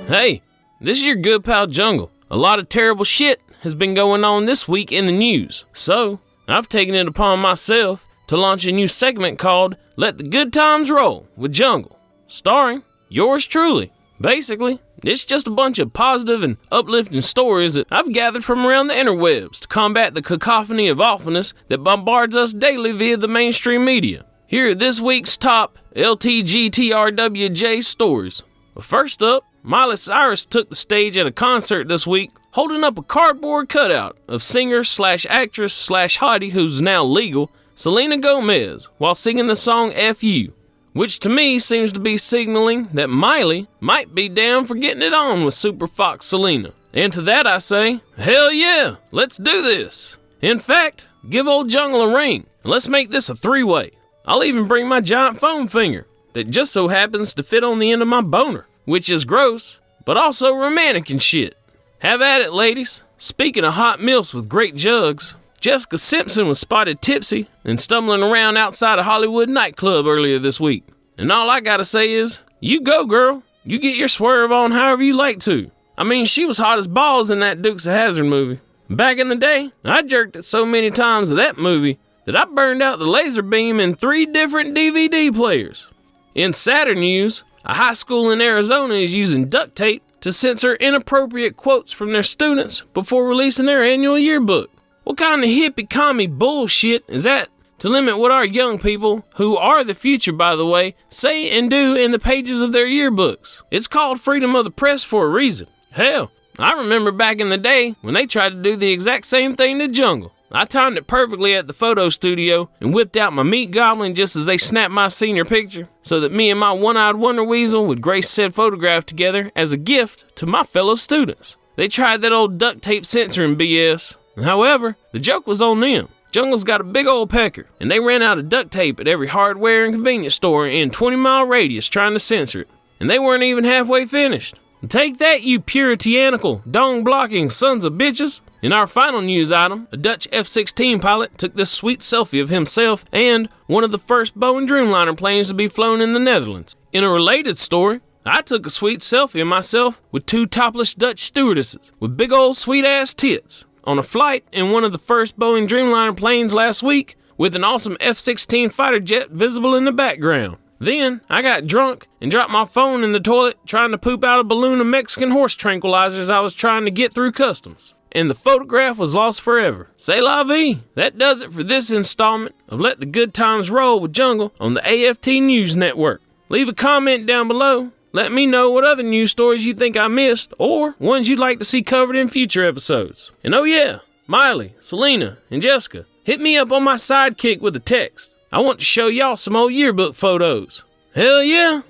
Hey, this is your good pal Jungle. A lot of terrible shit has been going on this week in the news, so I've taken it upon myself to launch a new segment called Let the Good Times Roll with Jungle, starring yours truly. Basically, it's just a bunch of positive and uplifting stories that I've gathered from around the interwebs to combat the cacophony of awfulness that bombards us daily via the mainstream media. Here are this week's top LTGTRWJ stories. But first up, Miley Cyrus took the stage at a concert this week, holding up a cardboard cutout of singer/actress/hottie who's now legal, Selena Gomez, while singing the song F You, which to me seems to be signaling that Miley might be down for getting it on with Super Fox Selena. And to that I say, hell yeah, let's do this. In fact, give old Jungle a ring, and let's make this a three-way. I'll even bring my giant foam finger that just so happens to fit on the end of my boner, which is gross, but also romantic and shit. Have at it, ladies. Speaking of hot milfs with great jugs, Jessica Simpson was spotted tipsy and stumbling around outside a Hollywood nightclub earlier this week. And all I gotta say is, you go, girl. You get your swerve on however you like to. I mean, she was hot as balls in that Dukes of Hazzard movie. Back in the day, I jerked it so many times of that movie that I burned out the laser beam in 3 different DVD players. In sadder news, a high school in Arizona is using duct tape to censor inappropriate quotes from their students before releasing their annual yearbook. What kind of hippie-commie bullshit is that to limit what our young people, who are the future by the way, say and do in the pages of their yearbooks? It's called freedom of the press for a reason. Hell, I remember back in the day when they tried to do the exact same thing to Jungle. I timed it perfectly at the photo studio and whipped out my meat goblin just as they snapped my senior picture so that me and my one-eyed wonder weasel would grace said photograph together as a gift to my fellow students. They tried that old duct tape censoring BS. However, the joke was on them. Jungle's got a big old pecker, and they ran out of duct tape at every hardware and convenience store in 20-mile radius trying to censor it, and they weren't even halfway finished. Take that, you puritanical, dong-blocking sons of bitches! In our final news item, a Dutch F-16 pilot took this sweet selfie of himself and one of the first Boeing Dreamliner planes to be flown in the Netherlands. In a related story, I took a sweet selfie of myself with 2 topless Dutch stewardesses with big old sweet-ass tits on a flight in one of the first Boeing Dreamliner planes last week with an awesome F-16 fighter jet visible in the background. Then, I got drunk and dropped my phone in the toilet trying to poop out a balloon of Mexican horse tranquilizers I was trying to get through customs. And the photograph was lost forever. C'est la vie. That does it for this installment of Let the Good Times Roll with Jungle on the AFT News Network. Leave a comment down below. Let me know what other news stories you think I missed or ones you'd like to see covered in future episodes. And oh yeah, Miley, Selena, and Jessica, hit me up on my sidekick with a text. I want to show y'all some old yearbook photos. Hell yeah,